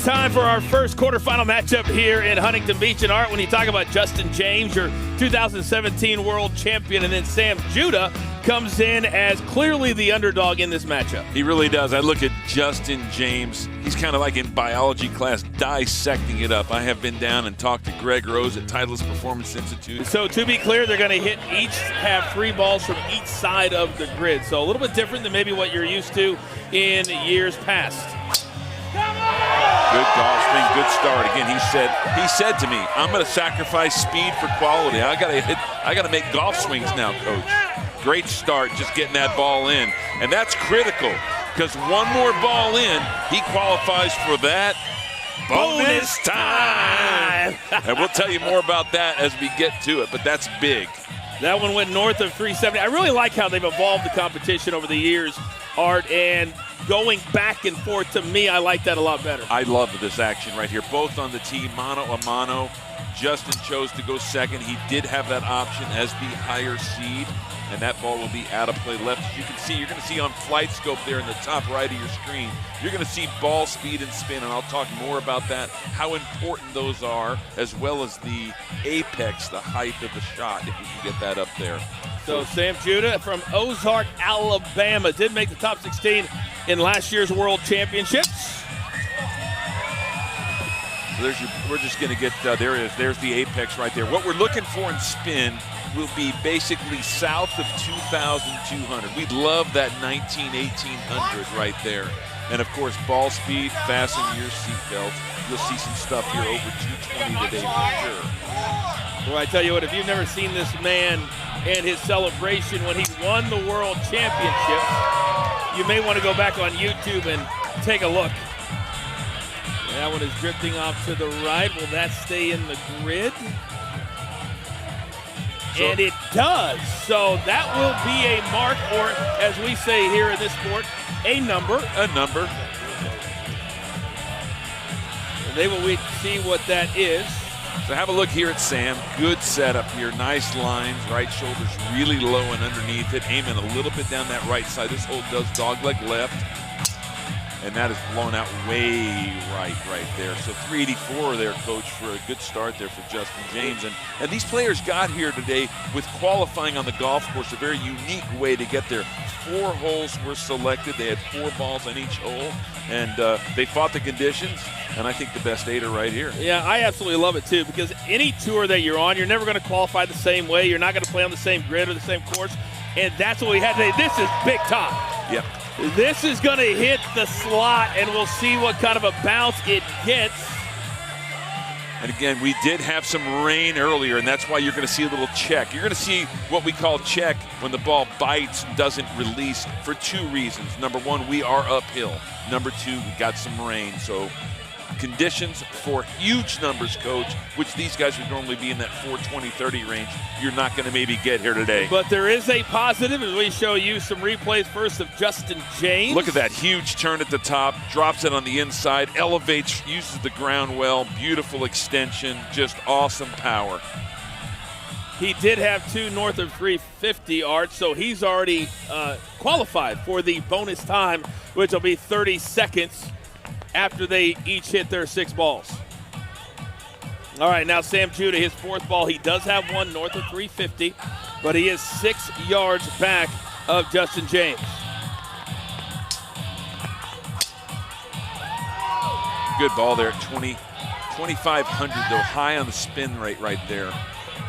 time for our first quarterfinal matchup here in Huntington Beach. And Art, when you talk about Justin James, your 2017 world champion, and then Sam Judah comes in as clearly the underdog in this matchup. He really does. I look at Justin James. He's kind of like in biology class, dissecting it up. I have been down and talked to Greg Rose at Titleist Performance Institute. So to be clear, they're going to have 3 balls from each side of the grid. So a little bit different than maybe what you're used to in years past. Good golf swing, good start. Again, he said to me, I'm going to sacrifice speed for quality. I got to make golf swings now, coach. Great start, just getting that ball in. And that's critical, because one more ball in, he qualifies for that bonus time. And we'll tell you more about that as we get to it, but that's big. That one went north of 370. I really like how they've evolved the competition over the years, Art, and going back and forth, to me, I like that a lot better. I love this action right here. Both on the tee, mano a mano. Justin chose to go second. He did have that option as the higher seed, and that ball will be out of play left. As you can see, you're going to see on Flight Scope there in the top right of your screen, you're going to see ball speed and spin, and I'll talk more about that, how important those are, as well as the apex, the height of the shot, if you can get that up there. So Sam Judah from Ozark, Alabama, did make the top 16 in last year's World Championships. So we're just going to get, there it is, there's the apex right there. What we're looking for in spin will be basically south of 2,200. We'd love that 1,800 right there. And of course, ball speed, fasten your seatbelt. You'll see some stuff here over 220 today for sure. Well, I tell you what, if you've never seen this man and his celebration when he won the World Championship, you may want to go back on YouTube and take a look. That one is drifting off to the right. Will that stay in the grid? And it does. So that will be a mark, or as we say here in this sport, a number. A number. And they will wait to see what that is. So have a look here at Sam. Good setup here. Nice lines. Right shoulder's really low and underneath it. Aiming a little bit down that right side. This hole does dogleg left. And that is blown out way right there. So 384 there, coach, for a good start there for Justin James. And these players got here today with qualifying on the golf course, a very unique way to get there. 4 holes were selected. They had 4 balls on each hole, and they fought the conditions. And I think the best 8 are right here. Yeah, I absolutely love it too, because any tour that you're on, you're never going to qualify the same way. You're not going to play on the same grid or the same course. And that's what we had today. This is big time. Yeah. This is going to hit the slot, and we'll see what kind of a bounce it gets. And again, we did have some rain earlier, and that's why you're going to see a little check. You're going to see what we call check when the ball bites and doesn't release for 2 reasons. Number 1, we are uphill. Number 2, we got some rain. So conditions for huge numbers, coach, which these guys would normally be in that 420-30 range, you're not going to maybe get here today. But there is a positive as we show you some replays first of Justin James. Look at that huge turn at the top, drops it on the inside, elevates, uses the ground well, beautiful extension, just awesome power. He did have 2 north of 350, Art, so he's already qualified for the bonus time, which will be 30 seconds after they each hit their 6 balls. All right, now Sam Judah, his 4th ball. He does have 1 north of 350, but he is 6 yards back of Justin James. Good ball there at 2,500, though, high on the spin rate right there.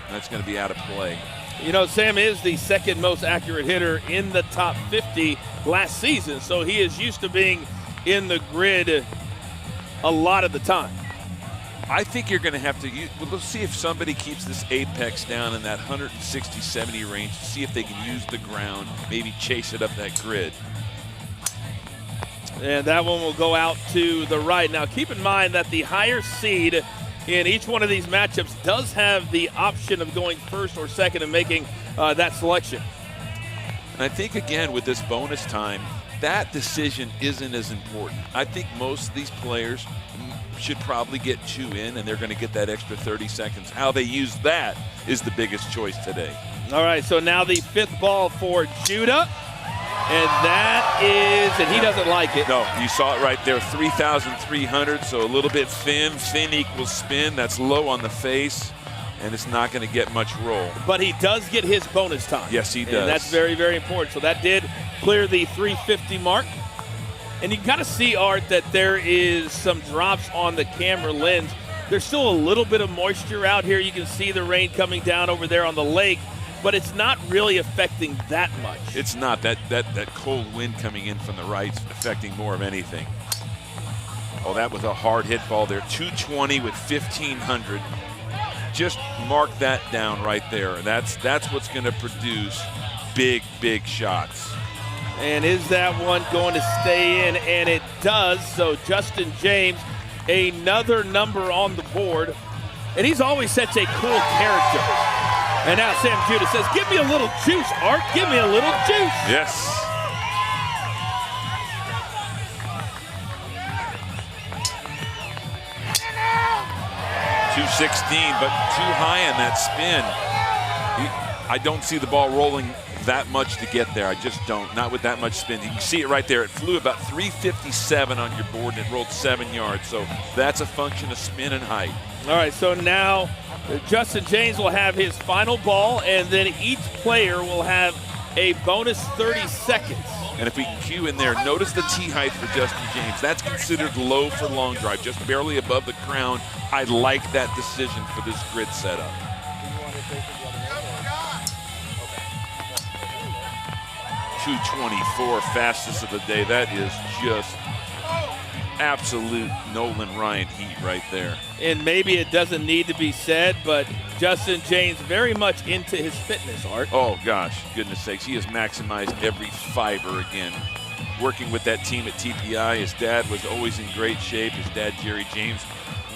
That's going to be out of play. You know, Sam is the 2nd most accurate hitter in the top 50 last season, so he is used to being in the grid a lot of the time. I think you're going to have to use, well, let's see if somebody keeps this apex down in that 160-70 range, see if they can use the ground, maybe chase it up that grid. And that one will go out to the right. Now keep in mind that the higher seed in each one of these matchups does have the option of going first or second and making that selection. And I think, again, with this bonus time, that decision isn't as important. I think most of these players should probably get 2 in, and they're going to get that extra 30 seconds. How they use that is the biggest choice today. All right, so now the 5th ball for Judah. And that is, and he doesn't like it. No, you saw it right there, 3,300, so a little bit thin. Thin equals spin. That's low on the face, and it's not going to get much roll. But he does get his bonus time. Yes, he does. And that's very, very important. So that did clear the 350 mark. And you got to see, Art, that there is some drops on the camera lens. There's still a little bit of moisture out here. You can see the rain coming down over there on the lake, but it's not really affecting that much. It's not. That cold wind coming in from the right affecting more of anything. Oh, that was a hard hit ball there. 220 with 1,500. Just mark that down right there. That's what's going to produce big, big shots. And is that one going to stay in? And it does. So Justin James, another number on the board. And he's always such a cool character. And now Sam Judah says, give me a little juice, Art. Give me a little juice. Yes. .216, but too high on that spin. I don't see the ball rolling that much to get there. I just don't. Not with that much spin. You can see it right there. It flew about 357 on your board and it rolled 7 yards. So that's a function of spin and height. All right, so now Justin James will have his final ball, and then each player will have a bonus 30 seconds. And if we can cue in there, notice the tee height for Justin James. That's considered low for long drive, just barely above the crown. I like that decision for this grid setup. .224, fastest of the day. That is just absolute Nolan Ryan heat right there. And maybe it doesn't need to be said, but Justin James very much into his fitness, Art. Oh gosh, goodness sakes, he has maximized every fiber again. Working with that team at TPI, his dad was always in great shape. His dad, Jerry James,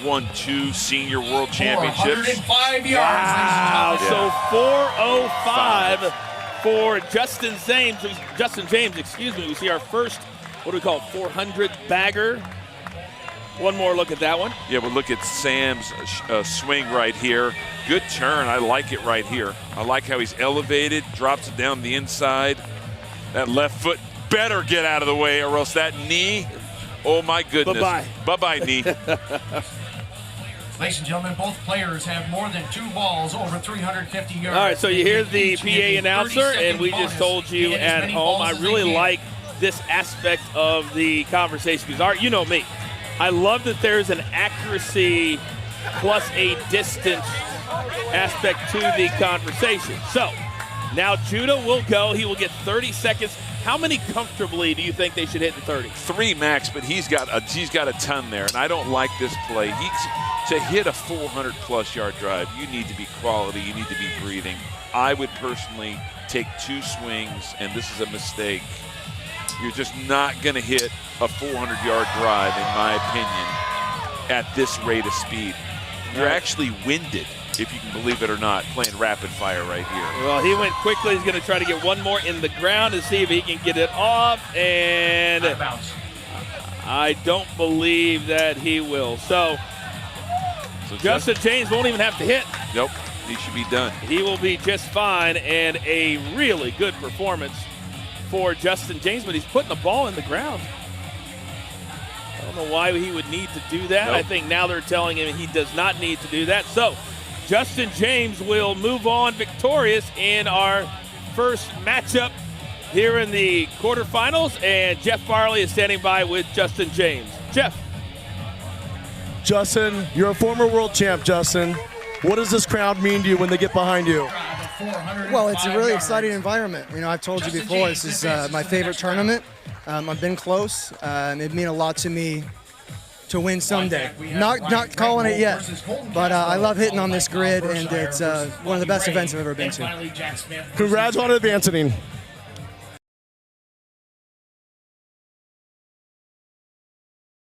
won 2 senior world championships. 405 yards. Wow, Yeah. so 405 for Justin James, excuse me. We see our first, what do we call it, 400 bagger. One more look at that one. Yeah, we'll look at Sam's swing right here. Good turn. I like it right here. I like how he's elevated, drops it down the inside. That left foot better get out of the way, or else that knee, oh my goodness. Bye-bye. Bye-bye, knee. Ladies and gentlemen, both players have more than 2 balls over 350 yards. All right, so you hear the PA announcer, and we just told you at home, I really like this aspect of the conversation, because Art, you know me. I love that there's an accuracy plus a distance aspect to the conversation. So now Judah will go. He will get 30 seconds. How many comfortably do you think they should hit in 30? 3 max, but he's got a ton there, and I don't like this play. To hit a 400-plus yard drive, you need to be quality. You need to be breathing. I would personally take 2 swings, and this is a mistake. You're just not going to hit a 400-yard drive, in my opinion, at this rate of speed. You're actually winded, if you can believe it or not, playing rapid fire right here. Well, he went quickly. He's going to try to get one more in the ground to see if he can get it off, and I don't believe that he will. So Justin James won't even have to hit. Nope, he should be done. He will be just fine, and a really good performance for Justin James, but he's putting the ball in the ground. I don't know why he would need to do that. Nope. I think now they're telling him he does not need to do that. So Justin James will move on victorious in our first matchup here in the quarterfinals, and Jeff Farley is standing by with Justin James. Jeff. Justin, you're a former world champ, Justin. What does this crowd mean to you when they get behind you? Well, it's a really exciting environment. You know, I've told you before, this is my favorite tournament. I've been close. It'd mean a lot to me to win someday. Not calling it yet, but I love hitting on this grid, and it's one of the best events I've ever been to. Congrats on advancing.